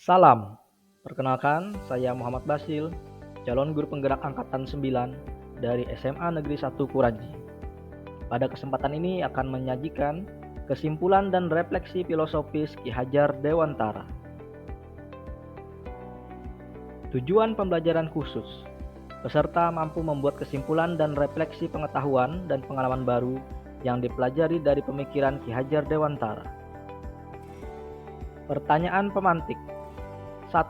Salam, perkenalkan saya Muhammad Basil, calon guru penggerak angkatan 9 dari SMA Negeri 1 Kuraji. Pada kesempatan ini akan menyajikan kesimpulan dan refleksi filosofis Ki Hajar Dewantara. Tujuan pembelajaran khusus. Peserta mampu membuat kesimpulan dan refleksi pengetahuan dan pengalaman baru yang dipelajari dari pemikiran Ki Hajar Dewantara. Pertanyaan pemantik. 1.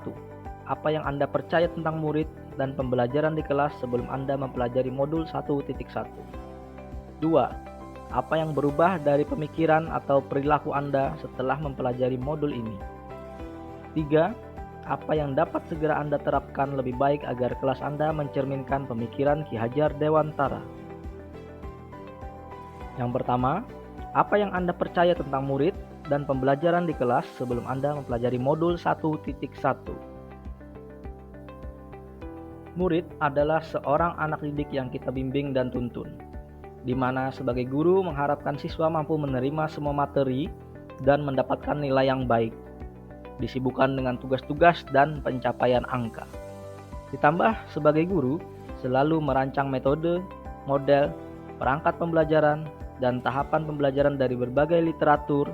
Apa yang Anda percaya tentang murid dan pembelajaran di kelas sebelum Anda mempelajari modul 1.1? 2. Apa yang berubah dari pemikiran atau perilaku Anda setelah mempelajari modul ini? 3. Apa yang dapat segera Anda terapkan lebih baik agar kelas Anda mencerminkan pemikiran Ki Hajar Dewantara? Yang pertama, apa yang Anda percaya tentang murid dan pembelajaran di kelas sebelum Anda mempelajari modul 1.1? Murid adalah seorang anak didik yang kita bimbing dan tuntun, di mana sebagai guru mengharapkan siswa mampu menerima semua materi dan mendapatkan nilai yang baik, disibukkan dengan tugas-tugas dan pencapaian angka. Ditambah sebagai guru selalu merancang metode, model, perangkat pembelajaran, dan tahapan pembelajaran dari berbagai literatur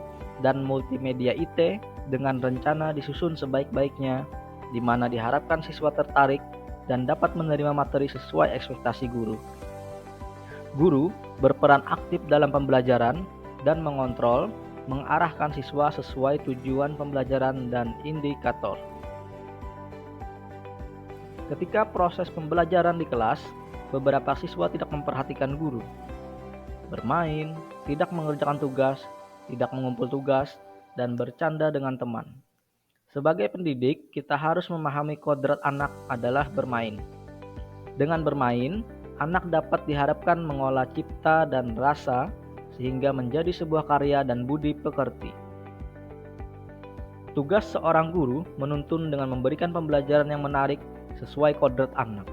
dan multimedia IT dengan rencana disusun sebaik-baiknya, di mana diharapkan siswa tertarik dan dapat menerima materi sesuai ekspektasi guru. Guru berperan aktif dalam pembelajaran dan mengontrol, mengarahkan siswa sesuai tujuan pembelajaran dan indikator. Ketika proses pembelajaran di kelas, beberapa siswa tidak memperhatikan guru, bermain, tidak mengerjakan tugas, tidak mengumpul tugas, dan bercanda dengan teman. Sebagai pendidik, kita harus memahami kodrat anak adalah bermain. Dengan bermain, anak dapat diharapkan mengolah cipta dan rasa sehingga menjadi sebuah karya dan budi pekerti. Tugas seorang guru menuntun dengan memberikan pembelajaran yang menarik sesuai kodrat anak.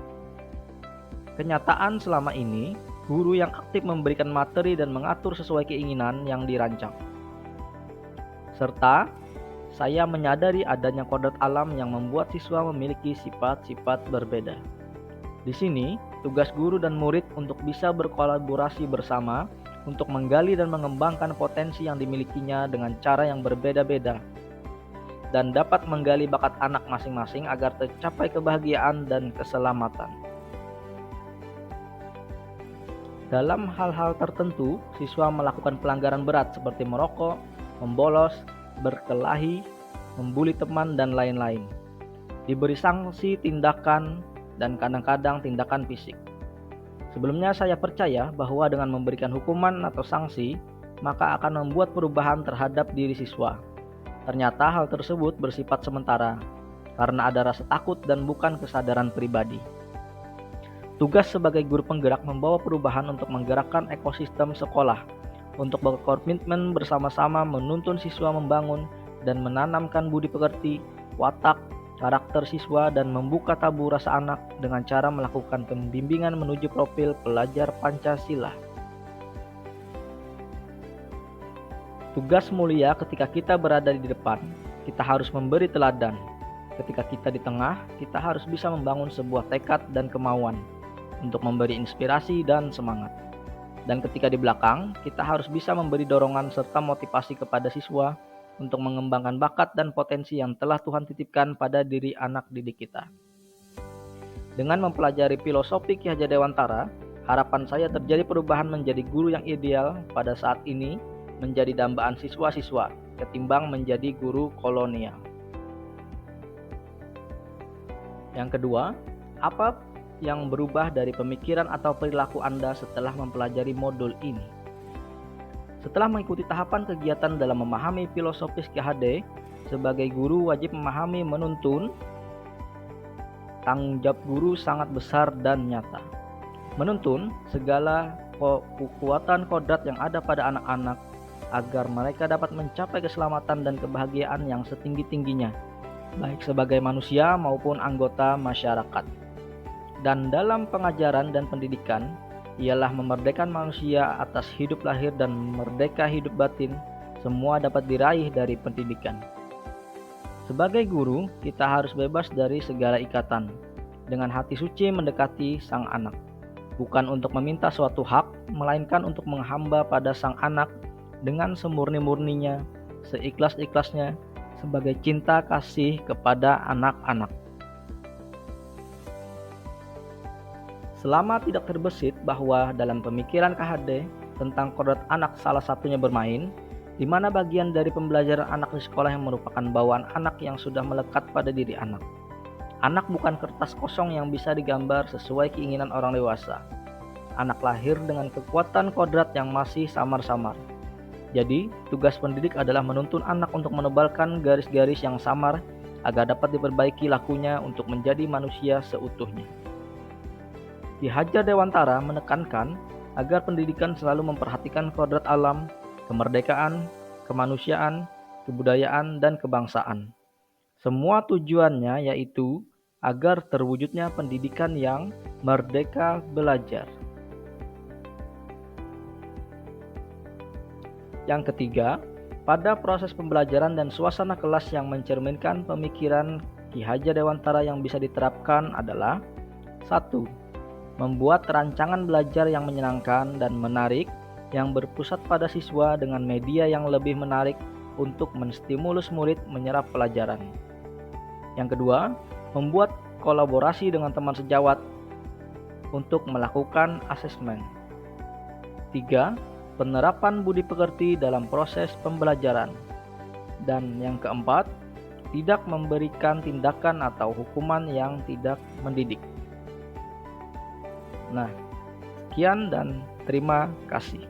Kenyataan selama ini, guru yang aktif memberikan materi dan mengatur sesuai keinginan yang dirancang. Serta, saya menyadari adanya kodrat alam yang membuat siswa memiliki sifat-sifat berbeda. Di sini, tugas guru dan murid untuk bisa berkolaborasi bersama untuk menggali dan mengembangkan potensi yang dimilikinya dengan cara yang berbeda-beda, dan dapat menggali bakat anak masing-masing agar tercapai kebahagiaan dan keselamatan. Dalam hal-hal tertentu, siswa melakukan pelanggaran berat seperti merokok, membolos, berkelahi, membuli teman, dan lain-lain. Diberi sanksi tindakan dan kadang-kadang tindakan fisik. Sebelumnya saya percaya bahwa dengan memberikan hukuman atau sanksi, maka akan membuat perubahan terhadap diri siswa. Ternyata hal tersebut bersifat sementara, karena ada rasa takut dan bukan kesadaran pribadi. Tugas sebagai guru penggerak membawa perubahan untuk menggerakkan ekosistem sekolah, untuk berkomitmen bersama-sama menuntun siswa membangun dan menanamkan budi pekerti, watak, karakter siswa, dan membuka tabu rasa anak dengan cara melakukan pembimbingan menuju profil pelajar Pancasila. Tugas mulia ketika kita berada di depan, kita harus memberi teladan. Ketika kita di tengah, kita harus bisa membangun sebuah tekad dan kemauan untuk memberi inspirasi dan semangat. Dan ketika di belakang, kita harus bisa memberi dorongan serta motivasi kepada siswa untuk mengembangkan bakat dan potensi yang telah Tuhan titipkan pada diri anak didik kita. Dengan mempelajari filosofi Ki Hajar Dewantara, harapan saya terjadi perubahan menjadi guru yang ideal pada saat ini, menjadi dambaan siswa-siswa ketimbang menjadi guru kolonial. Yang kedua, apa yang berubah dari pemikiran atau perilaku Anda setelah mempelajari modul ini? Setelah mengikuti tahapan kegiatan dalam memahami filosofis Ki HD, sebagai guru wajib memahami menuntun. Tanggung jawab guru sangat besar dan nyata. Menuntun segala kekuatan kodrat yang ada pada anak-anak agar mereka dapat mencapai keselamatan dan kebahagiaan yang setinggi-tingginya, baik sebagai manusia maupun anggota masyarakat. Dan dalam pengajaran dan pendidikan, ialah memerdekakan manusia atas hidup lahir dan merdeka hidup batin, semua dapat diraih dari pendidikan. Sebagai guru, kita harus bebas dari segala ikatan, dengan hati suci mendekati sang anak. Bukan untuk meminta suatu hak, melainkan untuk menghamba pada sang anak dengan semurni-murninya, seikhlas-ikhlasnya, sebagai cinta kasih kepada anak-anak. Selama tidak terbesit bahwa dalam pemikiran KHD tentang kodrat anak salah satunya bermain, di mana bagian dari pembelajaran anak di sekolah yang merupakan bawaan anak yang sudah melekat pada diri anak. Anak bukan kertas kosong yang bisa digambar sesuai keinginan orang dewasa. Anak lahir dengan kekuatan kodrat yang masih samar-samar. Jadi, tugas pendidik adalah menuntun anak untuk menebalkan garis-garis yang samar agar dapat diperbaiki lakunya untuk menjadi manusia seutuhnya. Ki Hajar Dewantara menekankan agar pendidikan selalu memperhatikan kodrat alam, kemerdekaan, kemanusiaan, kebudayaan, dan kebangsaan. Semua tujuannya yaitu agar terwujudnya pendidikan yang merdeka belajar. Yang ketiga, pada proses pembelajaran dan suasana kelas yang mencerminkan pemikiran Ki Hajar Dewantara yang bisa diterapkan adalah 1. Membuat rancangan belajar yang menyenangkan dan menarik yang berpusat pada siswa dengan media yang lebih menarik untuk menstimulus murid menyerap pelajaran. Yang kedua, membuat kolaborasi dengan teman sejawat untuk melakukan asesmen. 3. Penerapan budi pekerti dalam proses pembelajaran. Dan yang keempat, tidak memberikan tindakan atau hukuman yang tidak mendidik. Nah, sekian dan terima kasih.